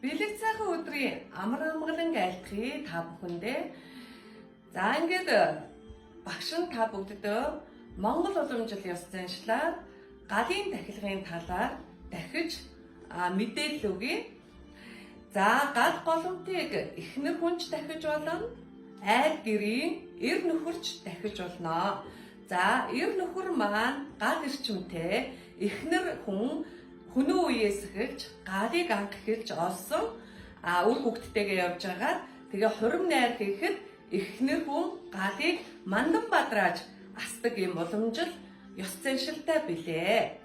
Бэлэг цайхан өдрийн амар амгалан айлтгий та бүхэндээ. За ингээд багш нь та бүгдэд Монгол уламжлал ёс заншлаар галын дахилгын талаар дахиж мэдээлэл өгье. За гал голомтыг эхнэр хүнч дахиж болно. Айл гэрийн эр нөхөрч дахиж болно. За эр нөхөр маань гал эрчимтэй эхнэр хүнөө үеэс эхэлж галыг анх эхэлж олсон үр хөвгттэйгээ явж байгаа. Тэгээ хурим найр хийхэд эхнэр хүн галыг мандан бадрааж асдаг юм уламжил ёс заншилтай билээ.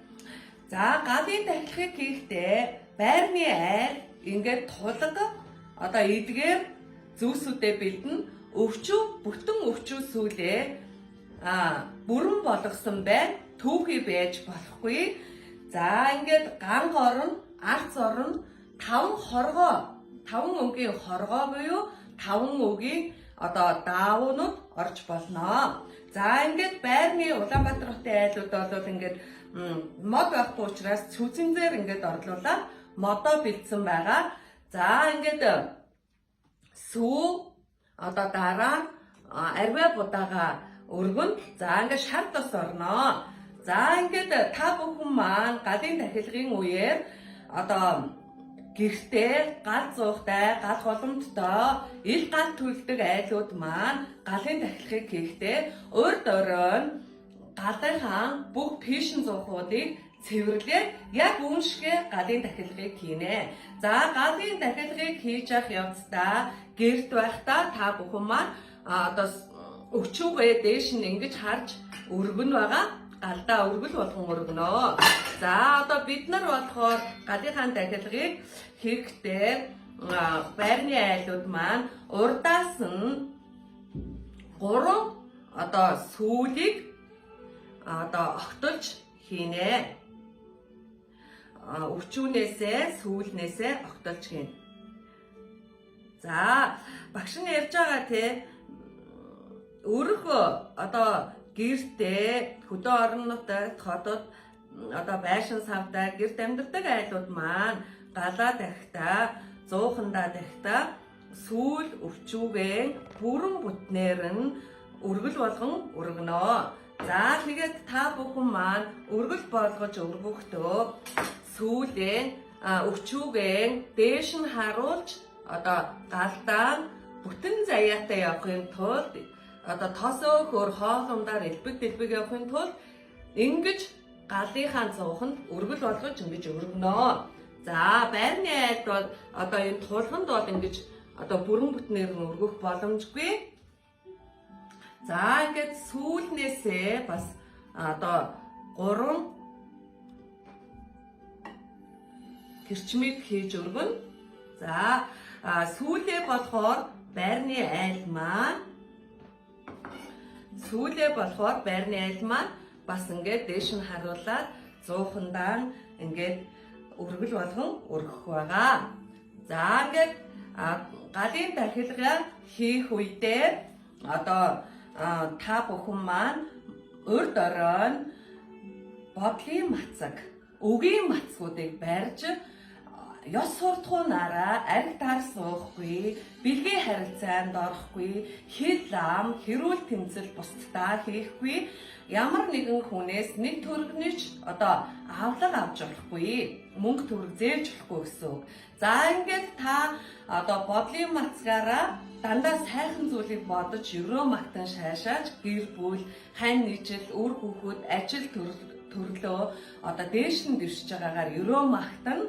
За галын дахилгыг хийхдээ байрны айл ингээд тулга эдгээр зүйлсүүдэд бэлдэн бүтэн өвчүү сүүлээ бүрэн болгосон байна. Түүхий байж болохгүй. За ингээд ганг орон, арц орон, 5 өгийн хоргоо буюу 5 өгийн даавууд орж болно. За ингээд байрны Улаанбаатар хотын айлууд бол ингээд мод байхгүй учраас цүзэнзээр ингээд орлуулаад модоо бэлдсэн байгаа. За ингээд сүү дараа арвай будаага өргөн. За ингээд шар тос орно. За ингээд та бүхэн маань галын дахилгын үеэр гэртээ гал зуухтай, гал голомттой, ил гал төлдөг айлууд маань галын дахилгыг хийхдээ урд оройн галынхаа бүх пишн зуухуудыг цэвэрлээд яг үүншгээ галын дахилгыг хийнэ. За галын дахилгыг хийж явах явцдаа гэрт байхдаа та бүхэн маань өчүүгээ дээш нь ингэж харж өргөн байгаа. Галдаа өргөл болгон өргөнө. За бид нар болохоор галынхаа дахилгыг хийхдээ байрны айлууд маань урдаас нь 3 сүүлийг огтолж хийнэ. Өчүүнээсээ сүүлнээсээ огтолж хийнэ. За багш нь ярьж байгаа өрх гэртээ хөдөө орнуудад хотод байшин савдаа гэрт амьдардаг айлууд маань галаа дахихдаа зуухандаа дахихдаа сүүл өвчүүгээ бүрэн бүтнээр нь өргөл болгон өргөнө. За тэгээд та бүхэн маань өргөл болгож өргөхдөө сүүлээ өвчүүгээ дээш нь харуулж галдаа бүтэн заяатай явахын тулд тосоо хөр хоолундаар элбэг явахын тулд ингэж галынхаа зууханд өргөл болгож ингэж өргөнө. За байрны айлд бол энэ тулганд бол ингэж бүрэн бүтнээр нь өргөх боломжгүй. За ингээд сүүлнээсээ бас 3 гэрчмийг хийж өргөнө. За сүүлээ болохоор байрны айл маань бас ингээд дээш нь харуулад зуухандаа ингээд өргөл болгон өргөх байгаа. За ингээд галын дахилгаа хийх үедээ та бүхэн маань урд оройн бодлын мацаг, өгийн мацгуудыг барьж ёс суртахуунаараа ариг таар суухгүй, бэлгийн харилцаанд орохгүй, хил ам, хэрүүл тэмцэл бусдаа хийхгүй, ямар нэгэн хүнээс нэг төгрөгнийч авлага авч болохгүй, мөнгө төгрөг зээлж болохгүй гэсэн үг. За ингээд та бодлын мацгаараа дандаа сайхан зүйлийг бодож, өрөө магтан шаашааж, гэр бүл, хань нийжил, үр хүүхэд, ажил төрлөө дээш нь дэвшиж байгаагаар өрөө магтан.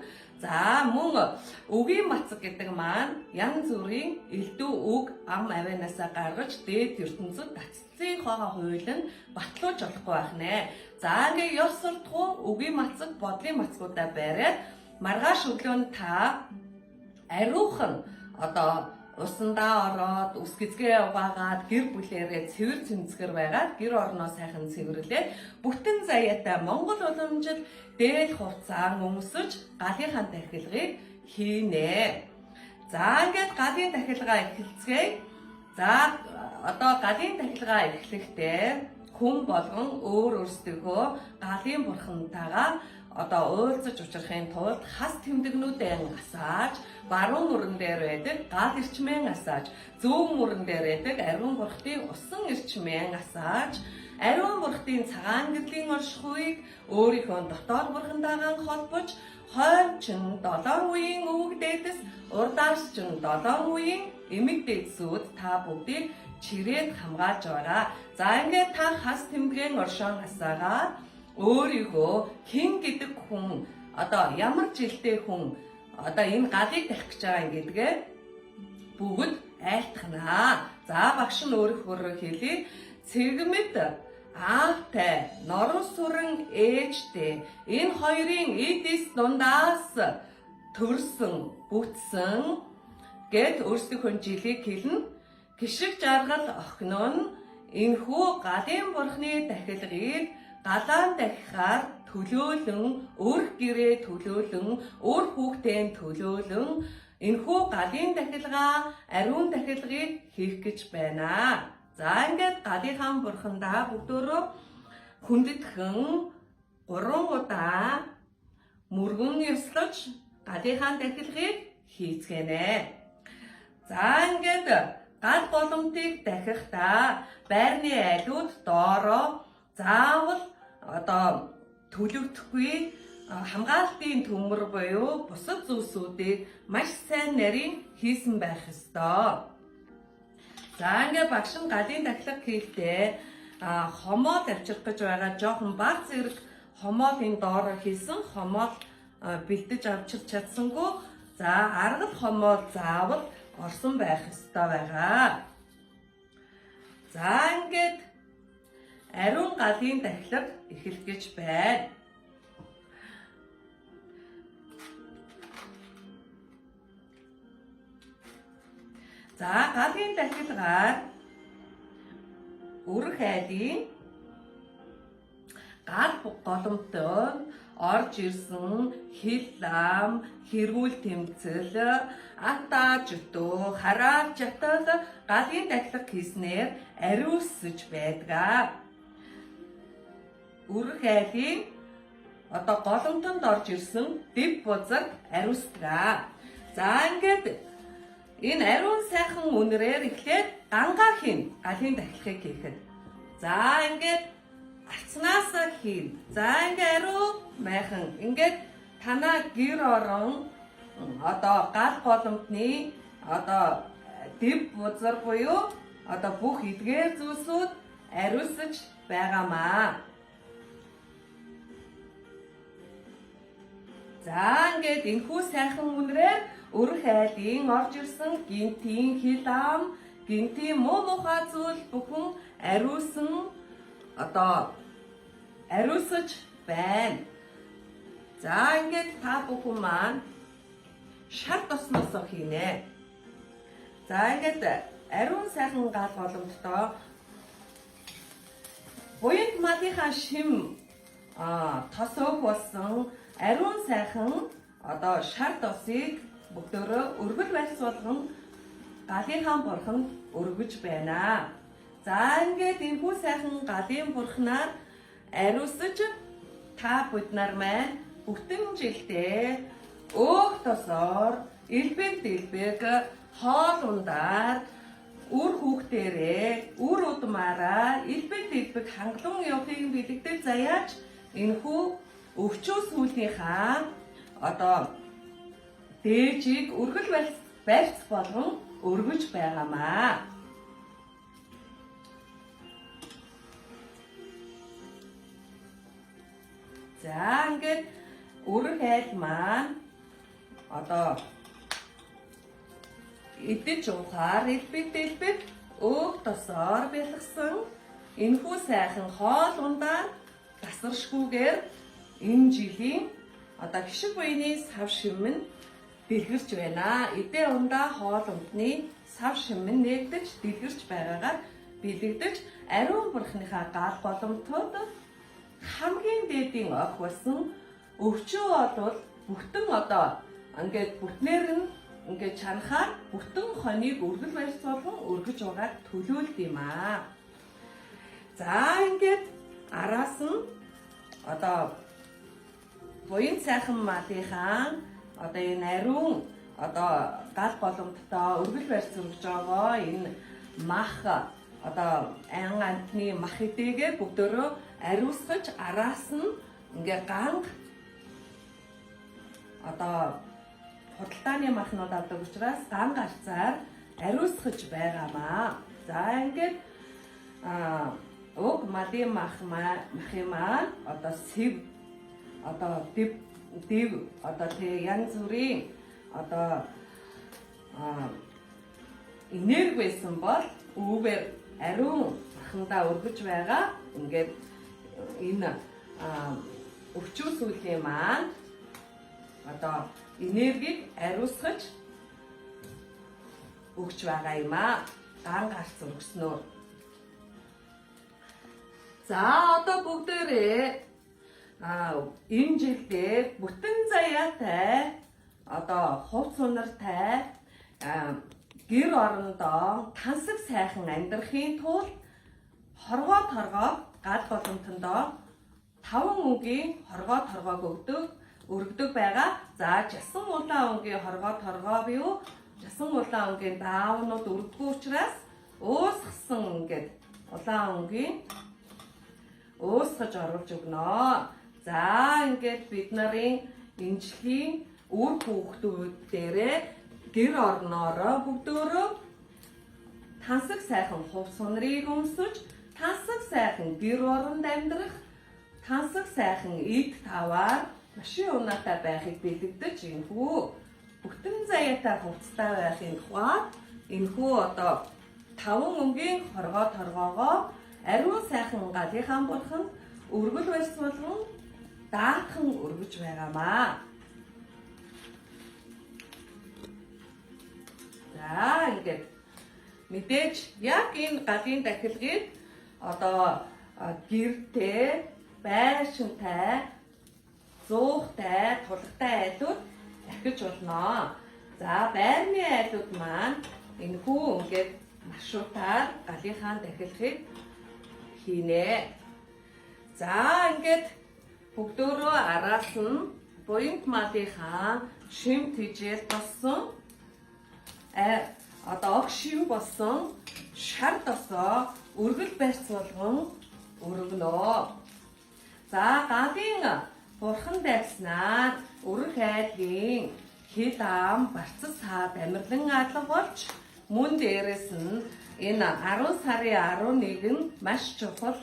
За мөн өгийн мацаг гэдэг маань янз бүрийн элдв үг ам авианаасаа гаргаж дээд ертөнцөд татцлын хоогоо хуулинд батлуулж болохгүй байх нэ. За ингээ ёс суртахуун өгийн мацаг, бодлын мацгуудаа бариад маргааш өглөөнд та ариухан усандаа ороод ус гизгээ угаагаад гэр бүлээрээ цэвэр цэмцгэр байгаад гэр орноо сайхан цэвэрлээд бүтэн заяатай Монгол уламжил дээл хувцаан өмсөж галынхаа дахилгыг хийнэ. За ингээд галын дахилгаа эхэлцгээе. За галын дахилгаа эхлэхдээ хүн болгон өөрсдөө галын бурхантайгаа одоо уйлзаж учрахын тулд хас тэмдэгнүүдээ асааж, баруун мөрөн дээр байдаг гал эрчмээ асааж, зүүн мөрөн дээр байдаг ариун бурхтын усан эрчмээ асааж, ариун бурхтын цагаан гэрлийн оршихуйг өөрийнхөө дотоод бурхантайгаа холбож, хойд чин 7 үеийн өвөг дээдэс, урдаас чин 7 үеийн эмэг дээдсүүд та бүгдийг чирээд хамгааж байгаа. За ингээд та хас тэмдгэн оршоон асаагаад өөрийгөө хэн гэдэг хүн, одоо ямар жилтэй хүн, одоо энэ галыг тарих гэж байгаа юм гэдгээ бүгд айлтгана. За багш нь өөрөөр хэлье. Цэгмэд аавтай, норон сүрэн ээжтэй энэ хоёрын эдис дундаас төрсөн, бүтсэн гэд өөрсдийнхөө жилийг хэлнэ. Гişиг жаргал охин нь энэхүү галын бурхны дахилгыг галаан дахихаар төлөөлөн, өөр гэрээ төлөөлөн, өөр хүүхдийн төлөөлөн энэхүү галын дахилгаа, ариун дахилгыг хийх гэж байна. За ингээд галынхан бурхандаа бүгдөө хүндэтгэн 3 удаа мөргөн ёслож галынхан дахилгыг хийцгэнэ. За ингээд гал боломтыг дахихдаа байрны айлууд доороо заавал одоо төлөвдөхгүй хамгаалтын төмөр буюу бусад зүйлсүүдийг маш сайн нарийн хийсэн байх ёстой. За ингээд багш нь галын дахилга хийхдээ хомоод авчрах гэж байгаа жоохон баг зэрэг хомоодын доороо хийсэн хомоод бэлдэж авчирч чадсангүй. За аргал хомоод заавал орсон байх ёстой байгаа. За ингээд ариун галын дахилга эхлэх гэж байна. За галын дахилгаар өрх айлын гал голомтод орж ирсэн хил лам, хэрүүл тэмцэл, атаа жутуу, хараа жатал галын дахилга хийснээр ариусж байдаг. Өрх айлын одоо голомтонд орж ирсэн дэв бузар ариусдаг. За ингээд энэ ариун сайхан үнрээр эхлээд гангаа хийн галын дахилгыг хийхэд. За ингээд арцнаасаа хийн. За ингээд ариун майхан ингээд танаа гэр орон одоо гал голомтны одоо дэв бузар буюу одоо бүх эдгээр зүйлсүүд ариусж байгаамаа. За ингээд энэхүү сайхан үнрээр өрх айлын орж ирсэн гинтийн хил ам, гинтийн муу мухай зүйл бүхэн ариусан одоо ариусж байна. За ингээд та бүхэн маань шар тосноосоо хийнэ. За ингээд ариун сайхан гал голомттой буянт малынхаа шим тосоог болсон ариун сайхан одоо шар тосыг бүгдөө өргөл барьц болгон галынхан бурханд өргөж байна. За ингээд энэхүү сайхан галын бурхнаар ариусж та бид нар маань бүтэн жилдээ өөх тосоор элбэг дэлбэг хоол ундаар үр хүүхдээрээ үр удмаараа элбэг дэлбэг хангалуун явахыг бэлэгдэл заяач энэхүү өвчөө сүүлийнхаа одоо дээжийг өргөл барьц болгон өргөж байгаамаа. За ингээд өрх айл маань одоо идэж ухаар элбэг дэлбэг өөх тосоор бэлгсэн энэхүү сайхан хоол ундаа тасаршгүйгээр энэ жилийн одоо гişиг буйны сав шимэн дэлгэрч байна. Эдээ ундаа хоол ундны сав шимэн нэгдэж дэлгэрч байгаагаар бэлэгдэж ариун бурхныхаа гал голомтод хамгийн дээдийн ох болсон өвчөө бол бүтэн одоо ингээд бүтнээр нь ингээд чанахаар бүтэн хоныг өргөл барьц болгон өргөж угаад төлөөлд юм аа. За ингээд араас нь одоо буян сайхан малынхаа одоо энэ ариун одоо гал боломжтой өргөл барьц өргөж байгаа энэ мах одоо ан антны мах эдээгээ бүгдөө ариусгаж араас нь ингээ ганг одоо худалдааны махнууд авдаг учраас ганг арцаар ариусгаж байгаамаа. За ингээд уг малын махын маань одоо сэв одоо дэв одоо тэг янз бүрийн одоо энерги байсан бол үүгээр ариун махандаа өргөж байгаа. Ингээд энэ өвчүүсүүлийн маань одоо энергийг ариусгаж өгч байгаа юм аа. Ганг гарц өргөснөөр. За одоо бүгдээрээ энэ жилдээ бүтэн заяатай одоо хувц сунартай гэр орондоо тансаг сайхан амьдрахын тулд хоргоо гал боломтондоо 5 өгийн хоргоог өргөдөг байгаа. За жасан улаан өнгийн хоргоо буюу жасан улаан өнгийн даавнууд өргөдгөө учраас уусгсан ингээд улаан өнгийн уусгаж оруулж өгнө. За ингээд бид нарын эмчлийн үр хүүхдүүдээрээ гэр орноороо бүгдөө тансаг сайхан хувц сунрыг өмсөж, тансаг сайхан гэр оронд амьдрах, тансаг сайхан эд таваар машин унаатай байхыг бэлэгдэж энэхүү бүтэн заяатай хувцтай байхын тухайд энэхүү одоо 5 өнгийн хоргоогоо ариун сайхан галынхаа бурханд өргөл барьц болгон даатхан өргөж байгаамаа. За ингээд мэдээж яг энэ галын дахилгыг одоо гэртэй, байшинтай, зуухтай, тулгатай айлууд дахиж болно. За байрны айлууд маань энэхүү ингээд маршрутаар галынхаа дахилгыг хийнэ. За ингээд бүгдөө араас нь буянт малынхаа шим тижэл болсон одоо огшив болсон шар досоо өргөл барьц болгон өргөнөө. За галын бурхан дайснаад өрх айлгийн хил ам барцас саад амирлан алга болж мөн дээрэс нь энэ 10 сарын 11 нь маш чухал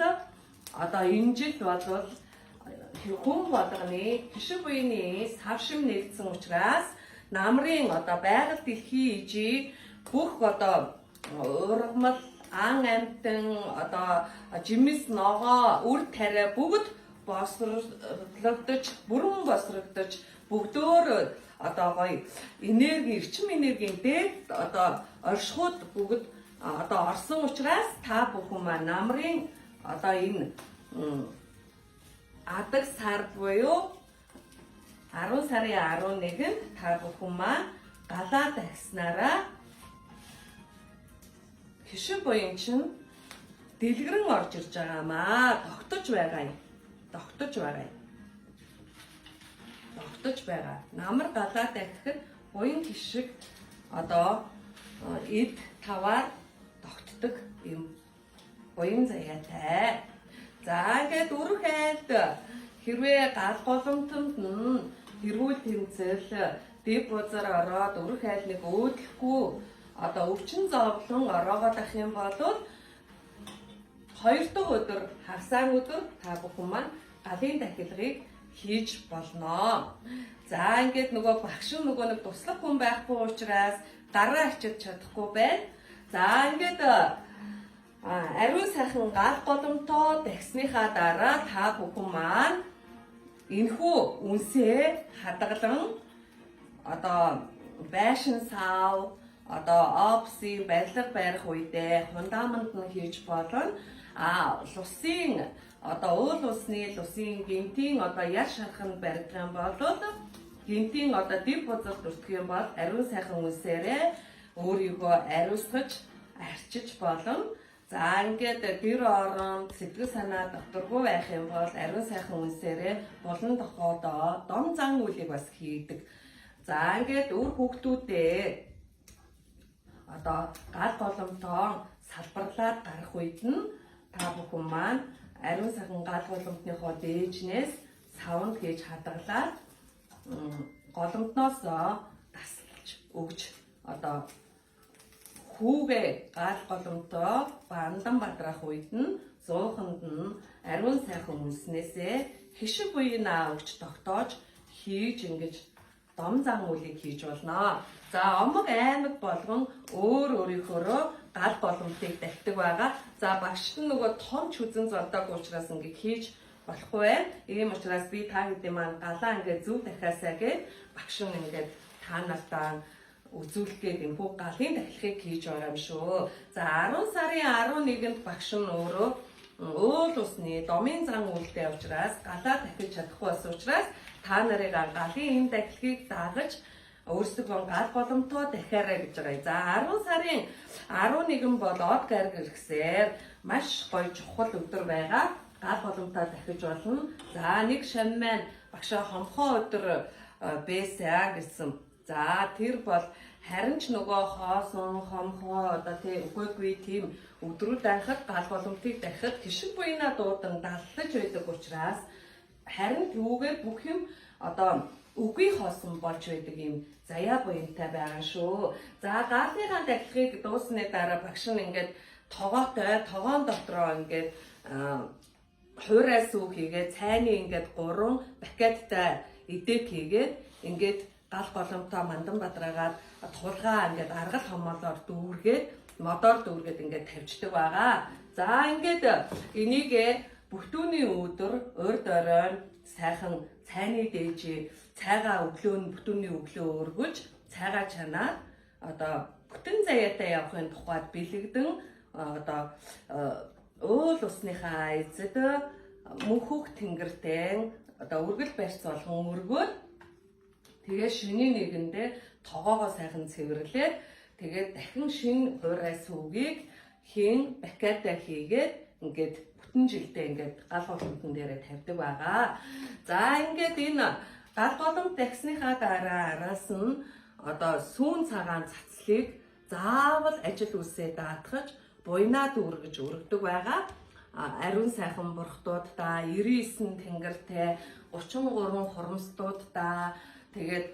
одоо энэ жил болвол хүн болгоны хишиг буйны савшим нэгдсэн учраас намрын одоо байгаль дэлхийн ижийг бүх одоо ургамал ан амтан одоо жимс ногоо үр тариа бүгд босрогдож бүрэн босрогдож бүгдөө одоо гоё энерги эрчим энергийн дээд одоо оршихуд бүгд одоо орсон учраас та бүхэн маань намрын одоо энэ адаг сар буюу 10 сарын 11-нд та бүхэн маань галаа дахснараа хишиг буян чинь дэлгэрэн орж ирж байгаамаа. Тогтож байгаа. Намар галаа дахихэд буян хишиг одоо эд таваар тогтдог юм буян заяатай. За ингээд өрх айлд хэрвээ гал боломтонд нь хэрүүл тэмцэл дэв бузар ороод өрх айлныг өөдлөхгүй одоо өвчин зовлон ороогоод ах юм бол 2 дахь өдөр хагасаан өдөр та бүхэн маань галын дахилгыг хийж болно. За ингээд нөгөө багш нөгөө нэг туслах хүн байхгүй учраас гараа ачиж чадахгүй байна. За ингээд ариун сайхан гал голомтоо дахсныхаа дараа та бүхэн маань энэхүү үнсээ хадгалан одоо байшин сав одоо опсын барилга барих үедээ фундамент нь хийж болно. Лусын одоо уул усны лусын гинтийн одоо яр шархан барих юм бол гинтийн одоо дэв бузар дүртэх юм бол ариун сайхан үнсээрээ өөрийгөө ариусгаж арчиж болно. За ингээд гэр оронд сэтгэл санаа докторгүй байх юм бол ариун сайхан үнсээрээ болон тохиодоо дом зан үлийг бас хийдэг. За ингээд үр хүүхдүүдээ одоо гал голомтоо салбарлаад гарах үед нь та бүхэн маань ариун сайхан гал голомтныхоо дээжнээс савнд хийж хадгалаад голомтноос тасалж өгч одоо хүүгээ гал голомтоо бандан бадрах үед нь зууханд нь ариун сайхан үнснээсээ хишиг буйнаа өгч тогтоож хийж ингэж дом зан үлийг хийж болно. За омог аймаг болгон өөрийнхөөрөө гал голомтыг дахидаг байгаа. За багшд нь нөгөө том ч үзэн зодоог учраас ингэ хийж болохгүй байна. Ийм учраас би та хэдийн маань галаа ингэ зөв дахиасаа гэж багш нь ингэ та нартаа үзүүлгээд энэ бүх галын дахилгыг хийж байгаа юм шүү. За 10 сарын 11-нд багш нь өөрөө уул усны домын зан үйлдэл учраас галаа дахиж чадахгүй бас учраас та нарыг галын энэ дахилгыг дагаж өөрсдөө гал голомтоо дахиараа гэж байгаа. За 10 сарын 11 бол од гариг гэхсээр маш гоё чухал өдөр байгаа. Гал голомтоо дахиж болно. За нэг шам маань багшаа хомхоо өдөр бэсаа гэсэн. За тэр бол харин ч нөгөө хоосон хомхоо одоо тий үгүйгүй тийм өдрүүд анхад гал голомтыг дахиад хишиг буйнаа дуудан даллаж байдаг учраас харин түүгээр бүх юм одоо үгүй хоосон болж байдаг юм заяа буянтай байгаа шүү. За галынхаа дахилгыг дуусны дараа багш нь ингээд тогоон дотроо ингээд хуурай сүү хийгээд цайны ингээд 3 пакеттай эдэг хийгээд ингээд гал голомтоо мандан бадраагаад тулгаа ингээд аргал хомоолоор дүүргээд модоор дүүргээд ингээд тавьждаг байгаа. За ингээд энийг бүтүүний өдөр урд оройн сайхан цайны дээж цайгаа бүтүүний өглөө өргөж цайгаа чанаад одоо бүтэн заяатай явахын тухайд бэлэгдэн одоо уул усныхаа эзэд мөнхөг тэнгэртэй одоо үргэл барьц болгон өргөөд тэгээ шөнийн нэгэндээ тогоогоо сайхан цэвэрлээд тэгээд дахин шинэ хуурай сүүгийг хийн бакета хийгээд ингээд бүтэн жилдээ ингээд гал голомтон дээрээ тавьдаг байгаа. За ингээд энэ гал голомт дахсныхаа дараа араас нь одоо сүүн цагаан цацлыг заавал ажил үсээ даатгаж буйнаа дүүргэж өргөдөг байгаа. Ариун сайхан бурхтуудаа 99 тэнгэртэй 33 хурамстуудаа тэгээд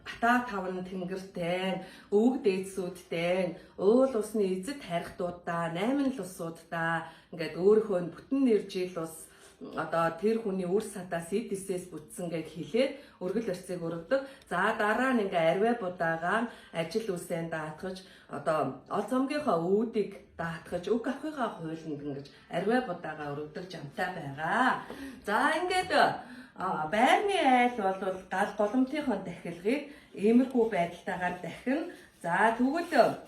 бата таван тэнгэртэй, өвөг дээдсүүдтэй, уул усны эзэд харихтуудаа, 8 лусуудаа ингээд өөрийнхөө бүтэн нэр жил ус одоо тэр хүний үр садаас эдсээс бүтсэн гэж хэлээд өргөл барьцыг өргөдөг. За дараа нь ингээ арвай будаага ажил үсэнд даатгаж одоо ол цомгийнхаа үүдийг даатгаж өг авахыгаа хуйланд ингэж арвай будаага өргөдөг жамтай байгаа. За ингээд байрны айл бол гал голомтынхон дахилгыг иймэрхүү байдалтайгаар дахин за тэгвэл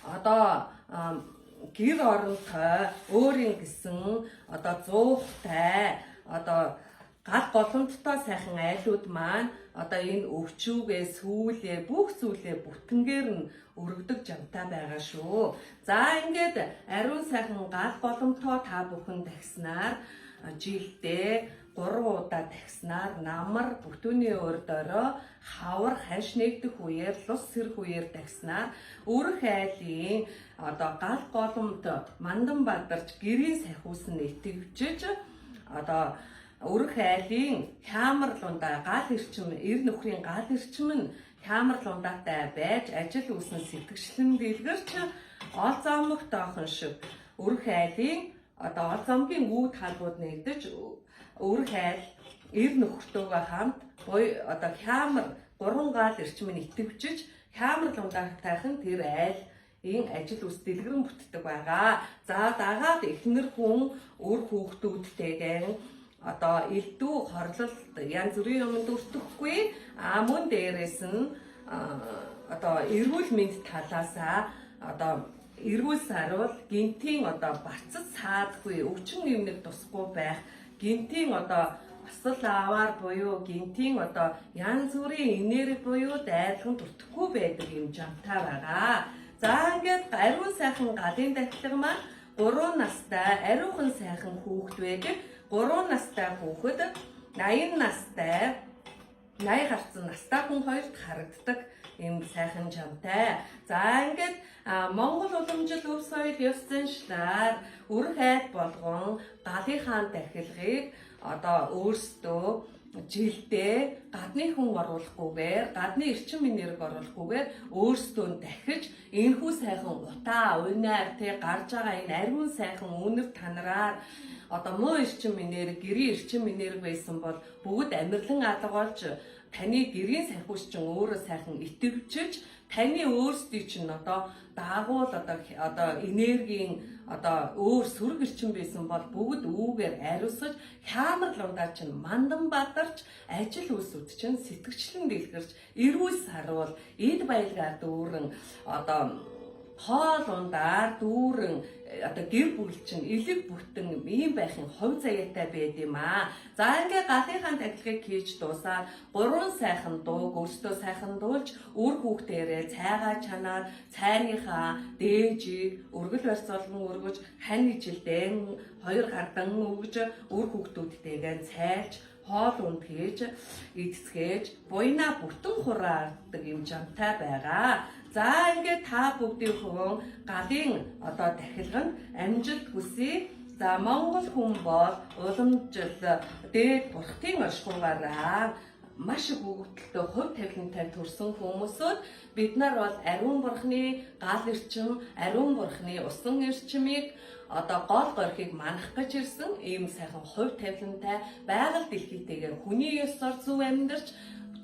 одоо гэр оронтой өөрийн гэсэн одоо зуухтай одоо гал голомттой сайхан айлууд маань одоо энэ өвчүүгээ сүүлээ бүх зүйлээ бүтэнгээр нь өргөдөг жамтай байгаа шүү. За ингээд ариун сайхан гал голомтоо та бүхэн дахснаар жилдээ 3 удаа тагснаар намар бүтүүний урд орой хавар хаш нэгдэх үеэр лус сэрх үеэр тагснаар өрх айлын одоо гал голомт мандан бадарч гэрийн сахиус нь итгэвчж одоо өрх айлын хямарлундаа гал эрчим эр нөхрийн гал эрчим нь хямарлундаатай байж ажил үүснэ сэтгэгчлэн дэлгэрч ол зомогт охин шиг өрх айлын одоо ол зомгийн үүд халбууд нэгдэж өрх айл эр нөхөртөөгөө хамт одоо хямар 3 гал эрчим нь итгэвчж хямар лундаагтайхан тэр айл энэ ажил үс дэлгэрэн бүтдэг байгаа. За дагаад эхнэр хүн өр хүүхдүүдтэйгээ одоо элдв хорлолт янз бүрийн юмд өртөхгүй мөн дээрээс нь одоо эрүүл мэнд талаасаа одоо эрүүл саруул гинтийн одоо бацад саадгүй өвчин нэмнэг тусахгүй байх гинтийн одоо асал аваар буюу гинтийн одоо янз бүрийн энерги буюу дайрхан дутхгүй байдаг юм жамтай байгаа. За ингээд ариун сайхан галын дахилга маань 3 настай ариухан сайхан хүүхэд байдаг. 3 настай хүүхэд 80 настай 80 гарсан настай хүн хоёрт харагддаг ийм сайхан чамтай. За ингээд Монгол уламжил өв соёл ёс заншлаар үрх айд болгон галынхаа дахилгыг одоо өөрсдөө жилдээ гадны хүн оруулахгүйгээр, гадны эрчим энерги оруулахгүйгээр өөрсдөө дахиж энэхүү сайхан утаа, уйнаар гарч байгаа энэ ариун сайхан үнэр танараар одоо муу эрчим энерги, гэрийн эрчим энерги байсан бол бүгд амьдралан алга болж таны гэрийн санхүүс чинь өөрөө сайхан итгэвчж таны өөрсдийн чинь одоо даагуул одоо энергийн одоо өөр сүрэг эрчим байсан бол бүгд үүгээр ариусгаж хямар лундаа чинь мандан бадарч ажил үйлсүүд чинь сэтгвчлэн дэлгэрч эрүүл сарвал эд баялгаар дүүрэн одоо хоол ундаар дүүрэн одоо гэр бүл чинь элэг бүтэн ийм байхын хувь заяатай байд юм аа. За ингээ галынхаа дахилгыг хийж дуусаад 3 сайхан дууг өөртөө сайхан дуулж үр хүүхдээрээ цайгаа чанаар цайныхаа дээжийг өргөл барьцуулган өргөж хань ижилдэн 2 гардан өгж үр хүүхдүүдтэйгээ цайлж хоол унд хийж эцгээж буйна бүтэн хураадаг юм жамтай байгаа. За ингээд та бүгдийн хувь галын одоо дахилганд амжилт хүсье. За Монгол хүн бол уламжил дээд бурхтын оршихугаараа маш их өгөгдөлтөй хувь тавилантай төрсэн хүмүүсүүд бид нар бол ариун бурхны гал эрчим, ариун бурхны усан эрчимийг одоо гол горхийг манах гэж ирсэн ийм сайхан хувь тавилантай байгаль дэлхийтэйгээр хүний ёсоор зөв амьдарч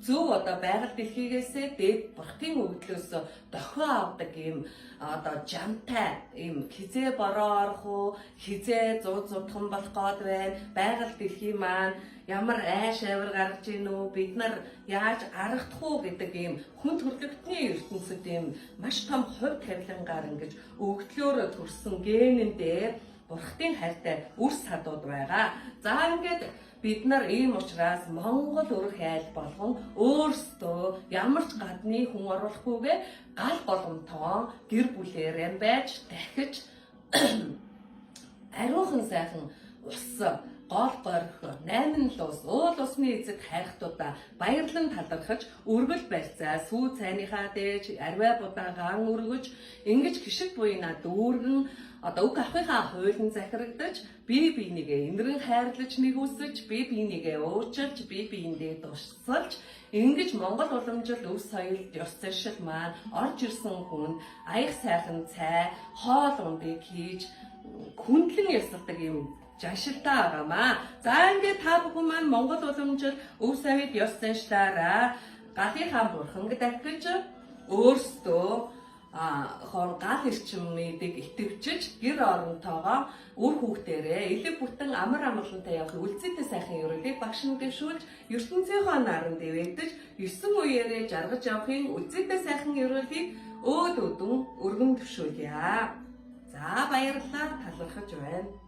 зөв одоо байгаль дэлхийгээсээ дээд бурхтын өгдлөөс дохио авдаг ийм одоо жамтай ийм хизээ бороо орох уу хизээ зуудхан болох гээд байна. Байгаль дэлхий маань ямар айш авир гарч ийн үү бид нар яаж аргадах уу гэдэг ийм хүн төрөлхтний ертөнцид ийм маш том хувь тавилангаар ингэж өгдлөөрөө төрсэн генэндээ бурхтын хайртай үр садууд байгаа. За ингээд бид нар ийм учраас Монгол өрх айл болгон өөрсдөө ямар ч гадны хүн оруулахгүйгээр гал боломтоо гэр бүлээрээ байж дахиж ариухан сайхан ус гол горх 8 лус уул усны эзэг хайрхтуудаа баярлан талархаж өргөл барьцаа сүү цайныхаа дээж арвай будагаан өргөж ингэж гişиг буйна дүүргэн одоо үг авахынхаа хуулийн захирагдаж бие биенийгээ инэрэн хайрлаж нэгүсэж бие биенийгээ уучлж бие биендээ тусалж ингэж Монгол уламжил өв соёл ёс заншил маань орж ирсэн хүн аяг сайхан цай хоол ундыг хийж хүндлэн ясалдаг юм жаншилтай байгаамаа. За ингээд та бүхэн маань Монгол уламжил өв соёл ёс заншлаараа галынхаа бурхан дахиж өөрсдөө гал эрчимүүдийг итгэвчж гэр оронтойгоо үр хүүхдээрээ элэг бүтэн амар амгалантай явах үлцэтэй сайхан ёроолыг багш нь дэвшүүлж ертөнцийнхөө наран дэвэгдэж 9 үеэрээ жаргаж явахын үлцэтэй сайхан ёроолыг өөд өдөн өргөн төвшүүлье. За баярлалаа талархаж байна.